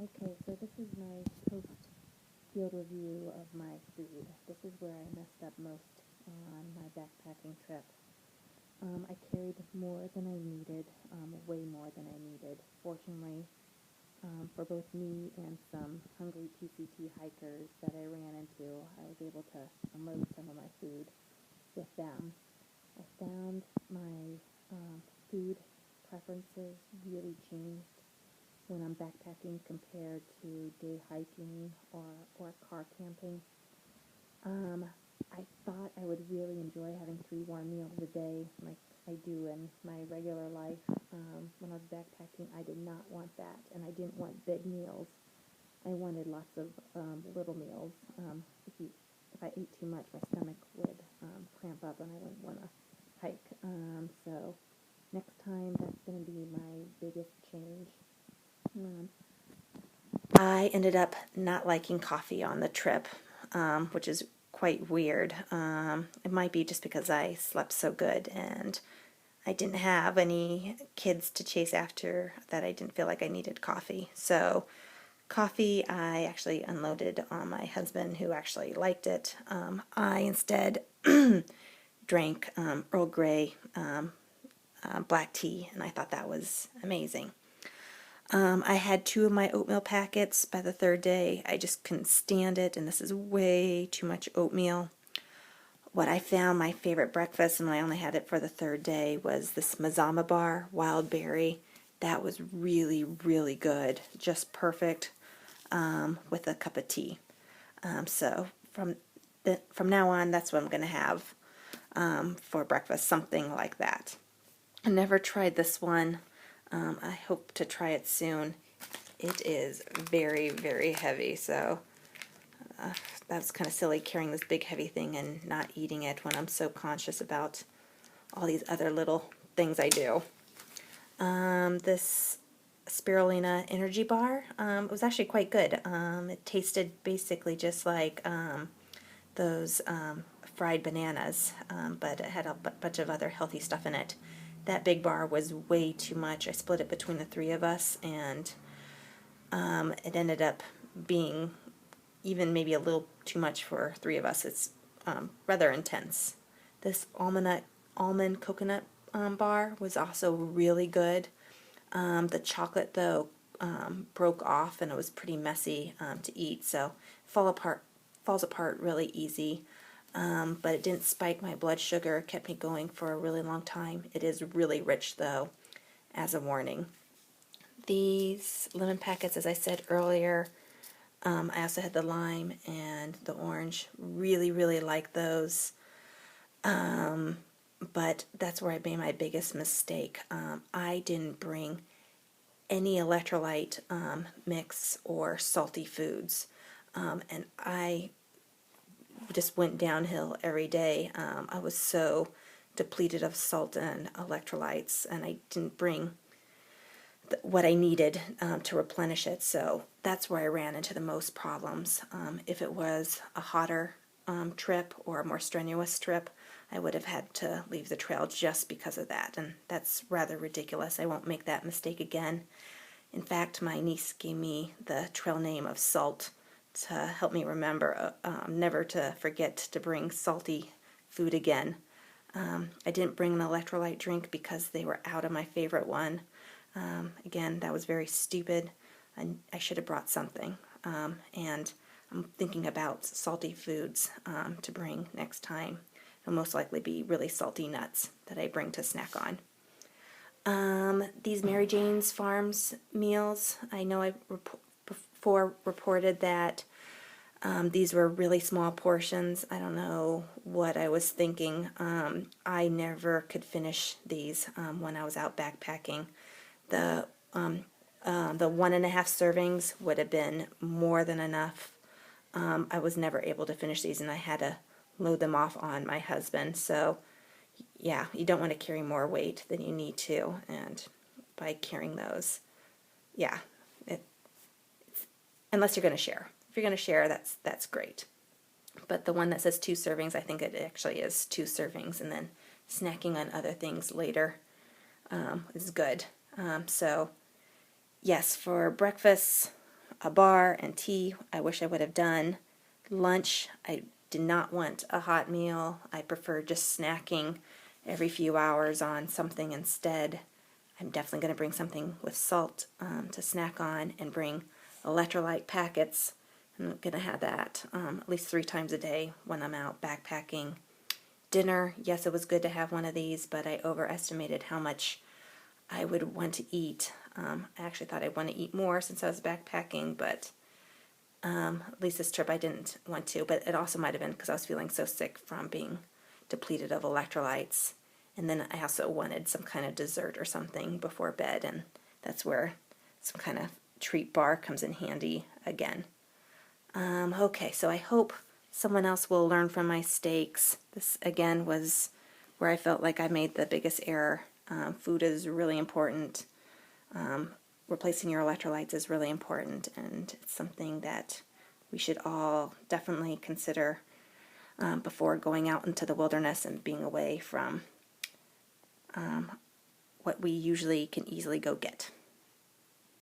Okay, so this is my post-field review of my food. This is where I messed up most on my backpacking trip. I carried more than I needed, way more than I needed. Fortunately, for both me and some hungry PCT hikers that I ran into, I was able to unload some of my food with them. I found my food preferences really changed when I'm backpacking compared to day hiking or car camping. Um, I thought I would really enjoy having 3 warm meals a day like I do in my regular life. When I was backpacking, I did not want that, and I didn't want big meals. I wanted lots of little meals. If I ate too much, my stomach would cramp up, and I wouldn't want to hike. So next time, that's going to be my biggest change. Um, I ended up not liking coffee on the trip, which is quite weird. It might be just because I slept so good and I didn't have any kids to chase after that I didn't feel like I needed coffee. So coffee I actually unloaded on my husband, who actually liked it. I instead drank Earl Grey black tea, and I thought that was amazing. I had 2 of my oatmeal packets. By the third day, I just couldn't stand it, and this is way too much oatmeal. What I found my favorite breakfast, and I only had it for the third day, was this Mazama bar, wild berry. That was really, really good. Just perfect with a cup of tea. So from now on, that's what I'm going to have for breakfast, something like that. I never tried this one. I hope to try it soon. It is very, very heavy, so that's kind of silly carrying this big heavy thing and not eating it when I'm so conscious about all these other little things I do. This Spirulina energy bar, it was actually quite good. It tasted basically just like those fried bananas, but it had a bunch of other healthy stuff in it. That big bar was way too much. I split it between the 3 of us, and it ended up being even maybe a little too much for 3 of us. It's rather intense. This almond coconut bar was also really good. The chocolate, though, broke off, and it was pretty messy to eat, so falls apart really easy. But it didn't spike my blood sugar. It kept me going for a really long time. It is really rich, though, as a warning. These lemon packets, as I said earlier, I also had the lime and the orange. Really, really like those. But that's where I made my biggest mistake. I didn't bring any electrolyte mix or salty foods. And I just went downhill every day. I was so depleted of salt and electrolytes, and I didn't bring what I needed to replenish it. So that's where I ran into the most problems. If it was a hotter trip or a more strenuous trip, I would have had to leave the trail just because of that, and that's rather ridiculous. I won't make that mistake again. In fact, my niece gave me the trail name of Salt to help me remember never to forget to bring salty food again. I didn't bring an electrolyte drink because they were out of my favorite one. Again, that was very stupid. I should have brought something. And I'm thinking about salty foods to bring next time. It'll most likely be really salty nuts that I bring to snack on. These Mary Jane's Farms meals, I know I before reported that these were really small portions. I don't know what I was thinking. I never could finish these when I was out backpacking. The 1.5 servings would have been more than enough. I was never able to finish these, and I had to load them off on my husband. So yeah, you don't want to carry more weight than you need to, and by carrying those, yeah, unless you're going to share. If you're going to share, that's great. But the one that says 2 servings, I think it actually is 2 servings, and then snacking on other things later is good. So yes, for breakfast, a bar and tea, I wish I would have done. Lunch, I did not want a hot meal. I prefer just snacking every few hours on something instead. I'm definitely going to bring something with salt to snack on, and bring electrolyte packets. I'm going to have that at least 3 times a day when I'm out backpacking. Dinner, yes, it was good to have one of these, but I overestimated how much I would want to eat. I actually thought I'd want to eat more since I was backpacking, but at least this trip I didn't want to. But it also might have been because I was feeling so sick from being depleted of electrolytes. And then I also wanted some kind of dessert or something before bed, and that's where some kind of treat bar comes in handy again. Okay, so I hope someone else will learn from my mistakes. This, again, was where I felt like I made the biggest error. Food is really important. Replacing your electrolytes is really important, and it's something that we should all definitely consider before going out into the wilderness and being away from what we usually can easily go get.